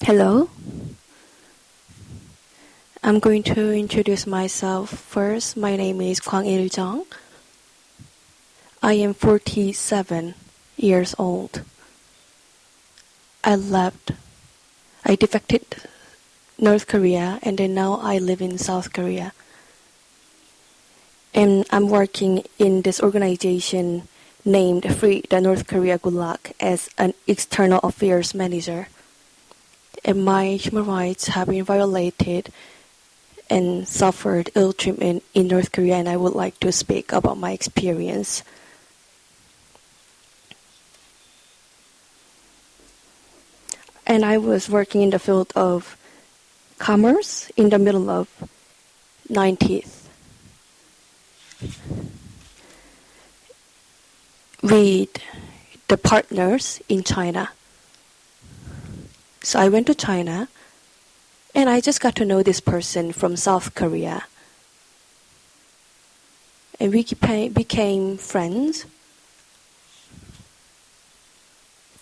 Hello. I'm going to introduce myself first. My name is Gwang-il. I am 47 years old. I defected North Korea, and then now I live in South Korea. And I'm working in this organization named Free the North Korea Gulag as an external affairs manager. And my human rights have been violated and suffered ill treatment in North Korea, and I would like to speak about my experience. And I was working in the field of commerce in the middle of 90s with the partners in China. So I went to China, and I just got to know this person from South Korea. And we became friends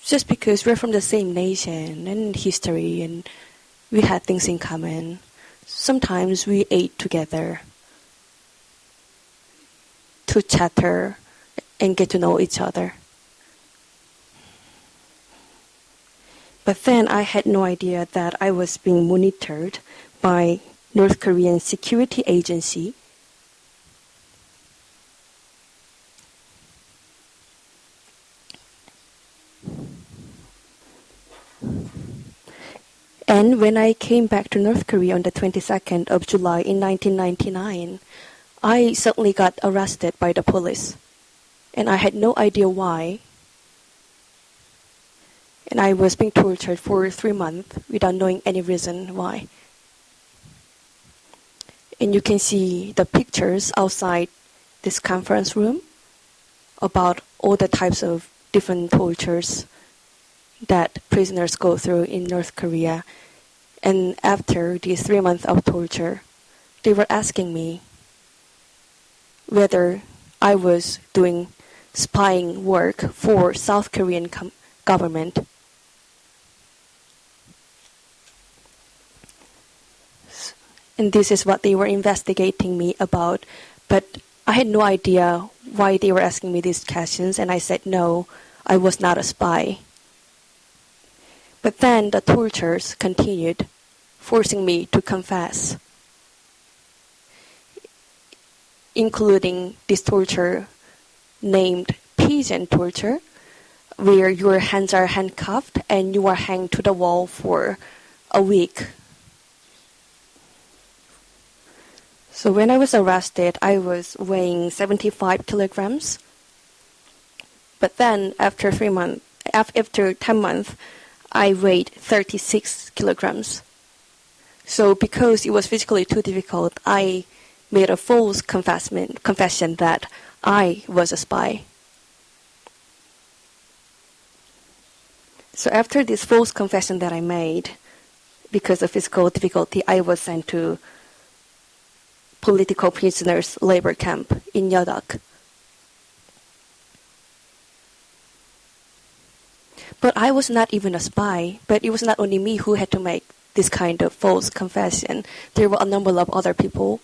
just because we're from the same nation and history, and we had things in common. Sometimes we ate together to chatter and get to know each other. But then I had no idea that I was being monitored by North Korean security agency. And when I came back to North Korea on the 22nd of July in 1999, I suddenly got arrested by the police. And I had no idea why. And I was being tortured for 3 months without knowing any reason why. And you can see the pictures outside this conference room about all the types of different tortures that prisoners go through in North Korea. And after these 3 months of torture, they were asking me whether I was doing spying work for South Korean government. And this is what they were investigating me about. But I had no idea why they were asking me these questions, and I said no, I was not a spy. But then the tortures continued, forcing me to confess, including this torture named pigeon torture, where your hands are handcuffed and you are hanged to the wall for a week. So when I was arrested, I was weighing 75 kilograms. But then after 10 months, I weighed 36 kilograms. So because it was physically too difficult, I made a false confession that I was a spy. So after this false confession that I made, because of physical difficulty, I was sent to political prisoners labor camp in Yadak. But I was not even a spy, but it was not only me who had to make this kind of false confession. There were a number of other people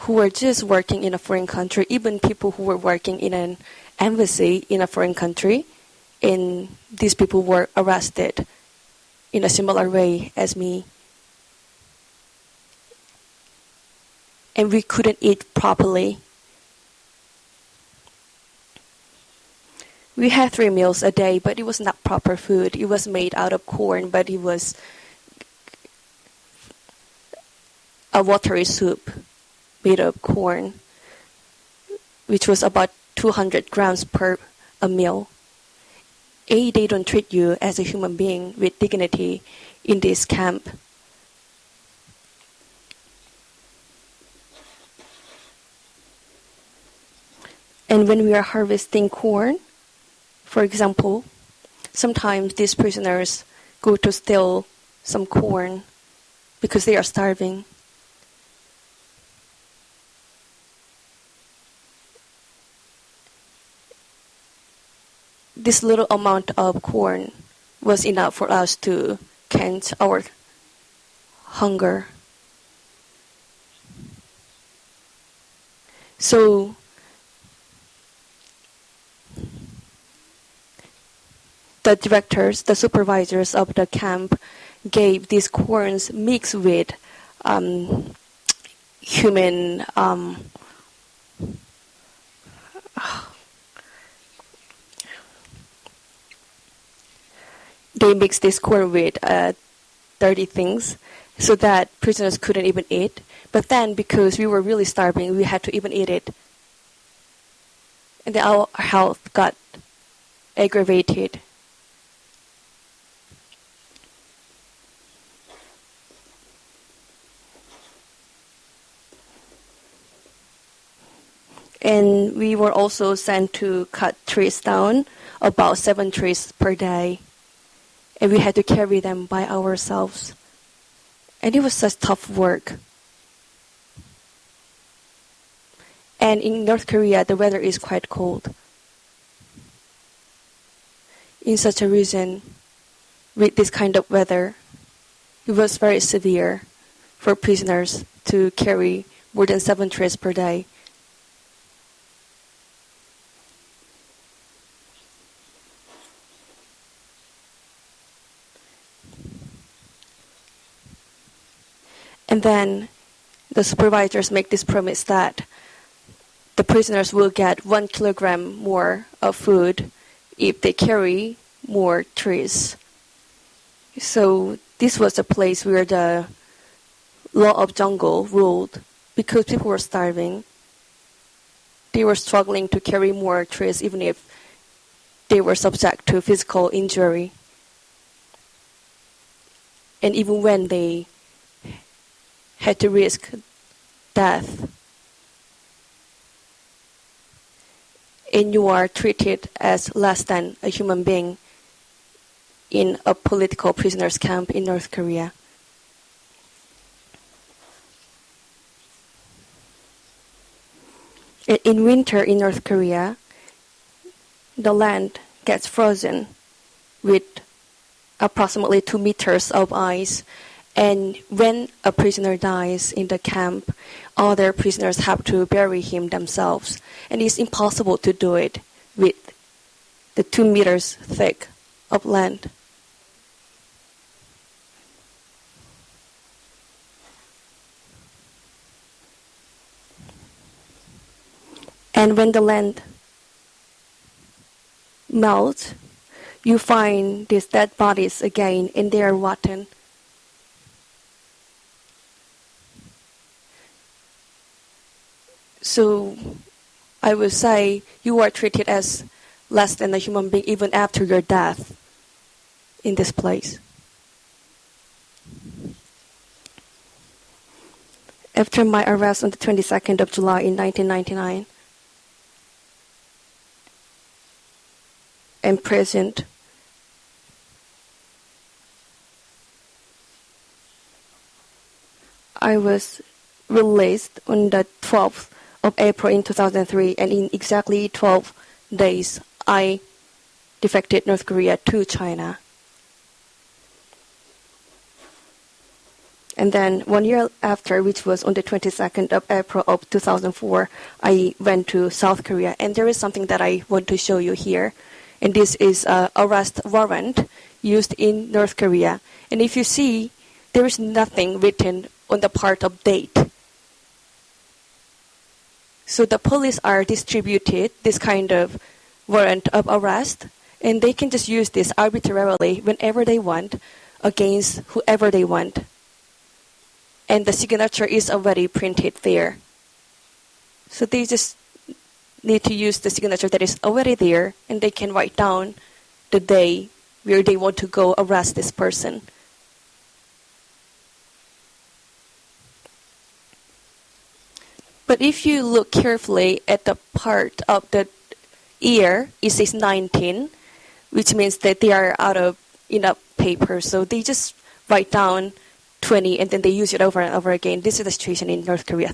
who were just working in a foreign country, even people who were working in an embassy in a foreign country, and these people were arrested in a similar way as me. And we couldn't eat properly. We had 3 meals a day, but it was not proper food. It was made out of corn, but it was a watery soup made of corn, which was about 200 grams per a meal. They don't treat you as a human being with dignity in this camp. And when we are harvesting corn, for example, sometimes these prisoners go to steal some corn because they are starving. this little amount of corn was enough for us to quench our hunger. So the directors, the supervisors of the camp gave these corns mixed with human they mixed this corn with dirty things so that prisoners couldn't even eat. But then because we were really starving, we had to even eat it. And then our health got aggravated. And we were also sent to cut trees down, about 7 trees per day. And we had to carry them by ourselves. And it was such tough work. And in North Korea, the weather is quite cold. In such a region, with this kind of weather, it was very severe for prisoners to carry more than 7 trees per day. And then the supervisors make this promise that the prisoners will get 1 kilogram more of food if they carry more trees. So this was a place where the law of jungle ruled because people were starving. They were struggling to carry more trees even if they were subject to physical injury. And even when they had to risk death, and you are treated as less than a human being in a political prisoners camp in North Korea. In winter in North Korea, the land gets frozen with approximately 2 meters of ice. And when a prisoner dies in the camp, other prisoners have to bury him themselves. And it's impossible to do it with the 2 meters thick of land. And when the land melts, you find these dead bodies again, and they are rotten. So I would say you are treated as less than a human being even after your death in this place. After my arrest on the 22nd of July in 1999, imprisoned, I was released on the 12th of April in 2003, and in exactly 12 days, I defected North Korea to China. And then 1 year after, which was on the 22nd of April of 2004, I went to South Korea. And there is something that I want to show you here. And this is an arrest warrant used in North Korea. And if you see, there is nothing written on the part of date. So the police are distributed this kind of warrant of arrest, and they can just use this arbitrarily whenever they want against whoever they want. And the signature is already printed there. So they just need to use the signature that is already there, and they can write down the day where they want to go arrest this person. But if you look carefully at the part of the year, it says 19, which means that they are out of enough paper. So they just write down 20 and then they use it over and over again. This is the situation in North Korea.